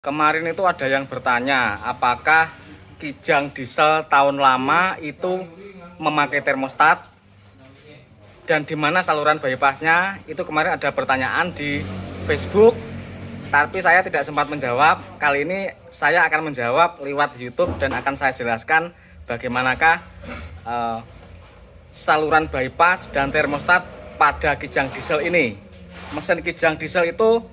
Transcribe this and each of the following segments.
Kemarin itu ada yang bertanya, apakah kijang diesel tahun lama itu memakai termostat dan di mana saluran bypassnya. Itu kemarin ada pertanyaan di Facebook, tapi saya tidak sempat menjawab. Kali ini saya akan menjawab lewat YouTube dan akan saya jelaskan bagaimanakah saluran bypass dan termostat pada kijang diesel ini. Mesin kijang diesel itu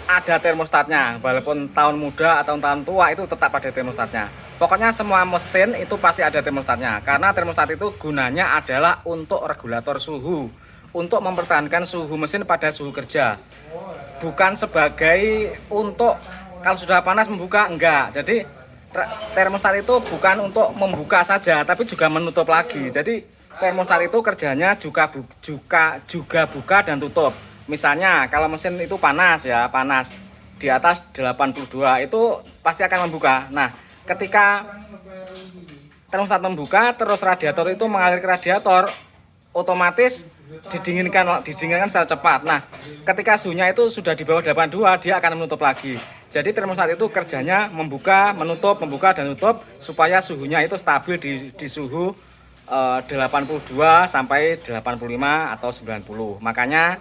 ada termostatnya, walaupun tahun muda atau tahun tua itu tetap ada termostatnya. Pokoknya semua mesin itu pasti ada termostatnya, karena termostat itu gunanya adalah untuk regulator suhu, untuk mempertahankan suhu mesin pada suhu kerja, bukan sebagai untuk kalau sudah panas membuka, enggak. Jadi termostat itu bukan untuk membuka saja, tapi juga menutup lagi. Jadi termostat itu kerjanya juga buka dan tutup. Misalnya kalau mesin itu panas di atas 82 itu pasti akan membuka. Nah, ketika termostat membuka terus radiator itu mengalir ke radiator, otomatis didinginkan secara cepat. Nah, ketika suhunya itu sudah di bawah 82 dia akan menutup lagi. Jadi termostat itu kerjanya membuka, dan tutup supaya suhunya itu stabil di suhu 82 sampai 85 atau 90. Makanya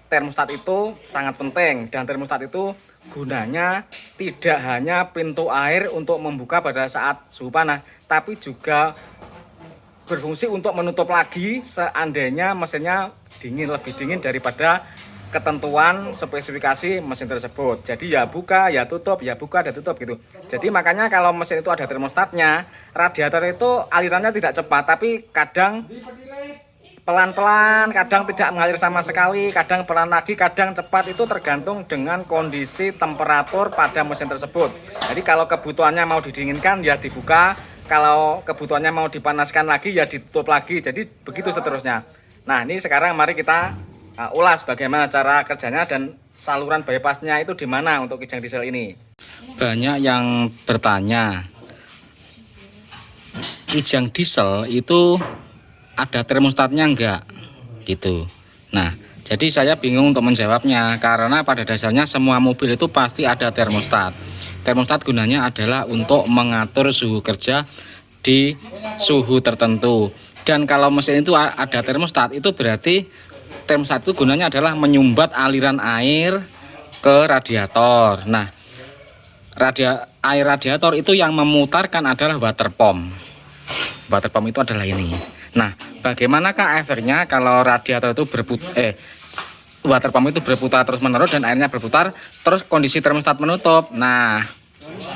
termostat itu sangat penting, dan termostat itu gunanya tidak hanya pintu air untuk membuka pada saat suhu panas, tapi juga berfungsi untuk menutup lagi seandainya mesinnya lebih dingin daripada ketentuan spesifikasi mesin tersebut. Jadi ya buka, ya tutup, ya buka, dan tutup gitu. Jadi makanya kalau mesin itu ada termostatnya, radiator itu alirannya tidak cepat, tapi kadang pelan-pelan, kadang tidak mengalir sama sekali, kadang pelan lagi, kadang cepat. Itu tergantung dengan kondisi temperatur pada mesin tersebut. Jadi kalau kebutuhannya mau didinginkan ya dibuka, kalau kebutuhannya mau dipanaskan lagi ya ditutup lagi. Jadi begitu seterusnya. Nah, ini sekarang mari kita ulas bagaimana cara kerjanya dan saluran bypassnya itu di mana untuk kijang diesel ini. Banyak yang bertanya, kijang diesel itu ada termostatnya enggak gitu. Nah, jadi saya bingung untuk menjawabnya, karena pada dasarnya semua mobil itu pasti ada termostat. Termostat gunanya adalah untuk mengatur suhu kerja di suhu tertentu. Dan kalau mesin itu ada termostat, itu berarti termostat itu gunanya adalah menyumbat aliran air ke radiator. Nah, air radiator itu yang memutarkan adalah water pump. Water pump itu adalah ini. Nah, bagaimanakah efeknya kalau radiator itu water pump itu berputar terus-menerus dan airnya berputar, terus kondisi termostat menutup? Nah,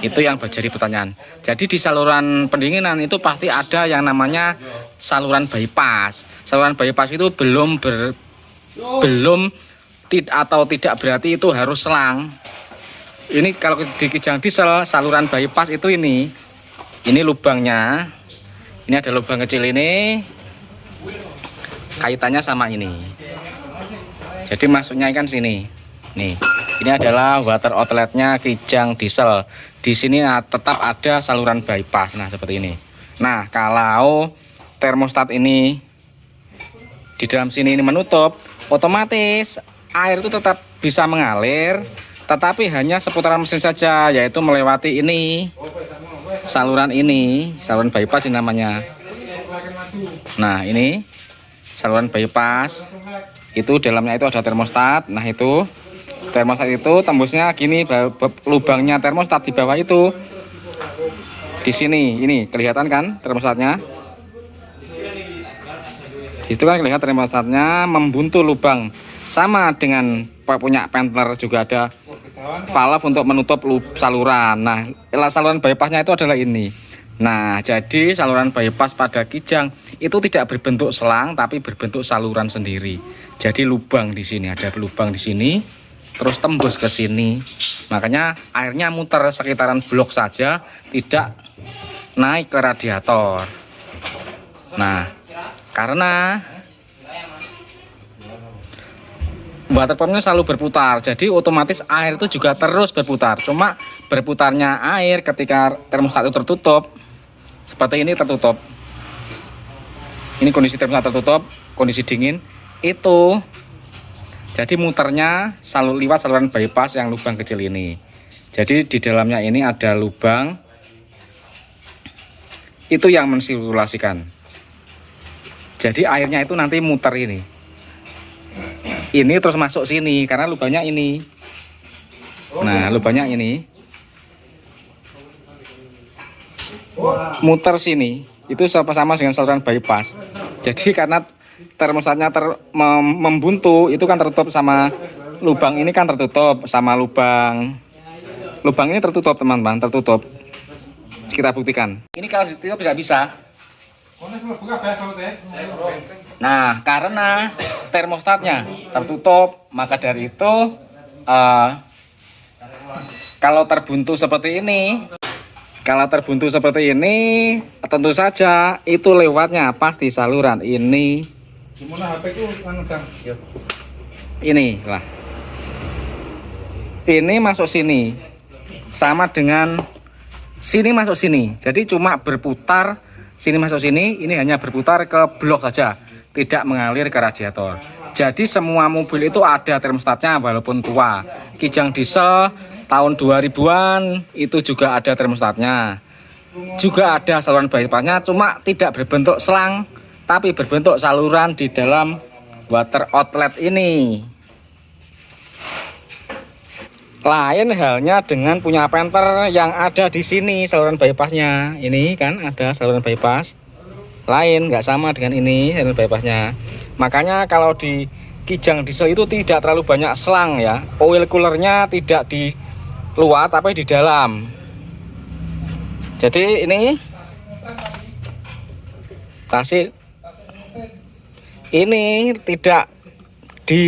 itu yang jadi pertanyaan. Jadi di saluran pendinginan itu pasti ada yang namanya saluran bypass. Saluran bypass itu tidak berarti itu harus selang. Ini kalau di kijang diesel saluran bypass itu ini lubangnya. Ini ada lubang kecil ini, kaitannya sama ini. Jadi masuknya kan sini. Nih, ini adalah water outletnya kijang diesel. Di sini tetap ada saluran bypass. Nah, seperti ini. Nah, kalau termostat ini di dalam sini ini menutup, otomatis air itu tetap bisa mengalir, tetapi hanya seputaran mesin saja, yaitu melewati ini, saluran bypass ini namanya. Nah, ini saluran bypass, itu dalamnya itu ada termostat. Nah, itu termostat itu tembusnya gini, lubangnya termostat di bawah itu, di sini, ini kelihatan kan termostatnya? Itu kan kelihatan termostatnya membuntu lubang, sama dengan punya Panther juga ada valve untuk menutup saluran. Nah, saluran bypassnya itu adalah ini. Nah, jadi saluran bypass pada kijang itu tidak berbentuk selang, tapi berbentuk saluran sendiri. Jadi lubang di sini, ada lubang di sini, terus tembus ke sini. Makanya airnya muter sekitaran blok saja, tidak naik ke radiator. Nah, karena water pumpnya selalu berputar, jadi otomatis air itu juga terus berputar. Cuma berputarnya air ketika termostat itu tertutup, seperti ini tertutup. Ini kondisi termostat tertutup, kondisi dingin itu. Jadi muternya selalu lewat saluran bypass yang lubang kecil ini. Jadi di dalamnya ini ada lubang, itu yang mensirkulasikan. Jadi airnya itu nanti muter ini terus masuk sini karena lubangnya ini. Nah, lubangnya ini muter sini, itu sama-sama dengan saluran bypass. Jadi karena termostatnya membuntu, itu kan tertutup sama lubang ini, kan tertutup sama lubang ini tertutup teman-teman, tertutup. Kita buktikan. Ini kalau ditutup tidak bisa. Nah, karena termostatnya tertutup, maka dari itu kalau terbuntu seperti ini, tentu saja itu lewatnya pasti saluran ini. Ini lah. Ini masuk sini, sama dengan sini masuk sini. Jadi cuma berputar, sini masuk sini, ini hanya berputar ke blok saja, tidak mengalir ke radiator. Jadi semua mobil itu ada termostatnya walaupun tua. Kijang diesel tahun 2000-an itu juga ada termostatnya. Juga ada saluran bypassnya, cuma tidak berbentuk selang, tapi berbentuk saluran di dalam water outlet ini. Lain halnya dengan punya Panther yang ada di sini saluran bypassnya. Ini kan ada saluran bypass. Lain, nggak sama dengan ini saluran bypassnya. Makanya kalau di Kijang diesel itu tidak terlalu banyak selang ya. Oil coolernya tidak di luar tapi di dalam. Jadi ini kasih ini tidak di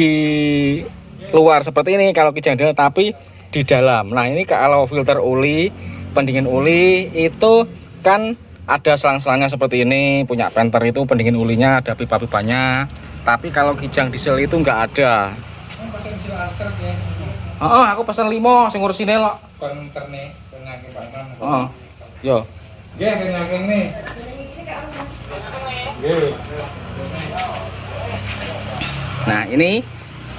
luar seperti ini kalau Kijang diesel, tapi di dalam. Nah, ini kalau filter oli, pendingin oli itu kan ada selang-selangnya seperti ini. Punya Panther itu pendingin olinya ada pipa-pipanya. Tapi kalau Kijang diesel itu enggak ada. Aku pesan 5 sing ngurusine lho. Konterne ngake Pak Man. Heeh. Yo. Nggih, ngake nih. Nah, ini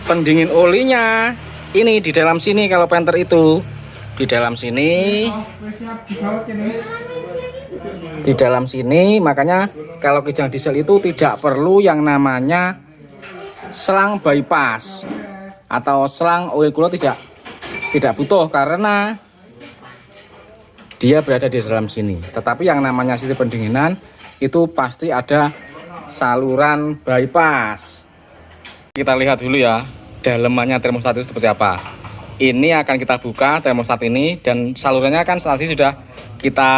pendingin olinya ini di dalam sini. Kalau Panther itu di dalam sini, makanya kalau Kijang diesel itu tidak perlu yang namanya selang bypass atau selang oil cooler, tidak butuh karena dia berada di dalam sini. Tetapi yang namanya sisi pendinginan itu pasti ada saluran bypass. Kita lihat dulu ya dalemannya termostat itu seperti apa. Ini akan kita buka termostat ini, dan salurannya kan tadi sudah kita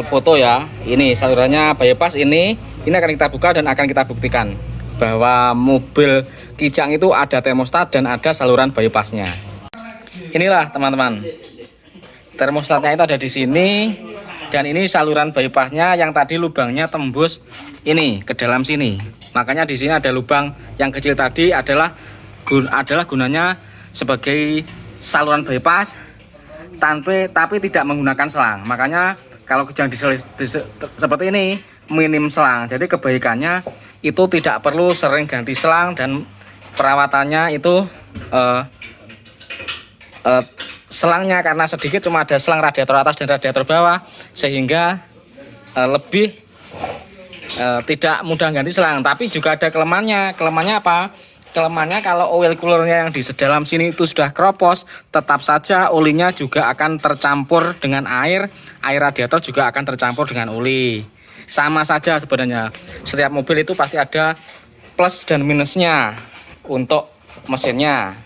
foto ya. Ini salurannya bypass, ini akan kita buka dan akan kita buktikan bahwa mobil Kijang itu ada termostat dan ada saluran bypassnya. Inilah teman-teman, termostatnya itu ada di sini, dan ini saluran bypassnya yang tadi lubangnya tembus ini ke dalam sini. Makanya di sini ada lubang yang kecil tadi adalah gunanya sebagai saluran bypass tapi tidak menggunakan selang. Makanya kalau Kijang diesel seperti ini minim selang. Jadi kebaikannya itu tidak perlu sering ganti selang, dan perawatannya itu selangnya karena sedikit, cuma ada selang radiator atas dan radiator bawah, sehingga lebih tidak mudah ganti selang. Tapi juga ada kelemahannya. Kelemahannya apa? Kelemahannya kalau oil coolernya yang di dalam sini itu sudah keropos, tetap saja olinya juga akan tercampur dengan air radiator juga akan tercampur dengan oli. Sama saja sebenarnya. Setiap mobil itu pasti ada plus dan minusnya untuk mesinnya.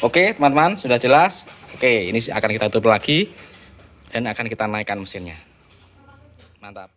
Oke teman-teman, sudah jelas? Oke, ini akan kita tutup lagi dan akan kita naikkan mesinnya. Mantap.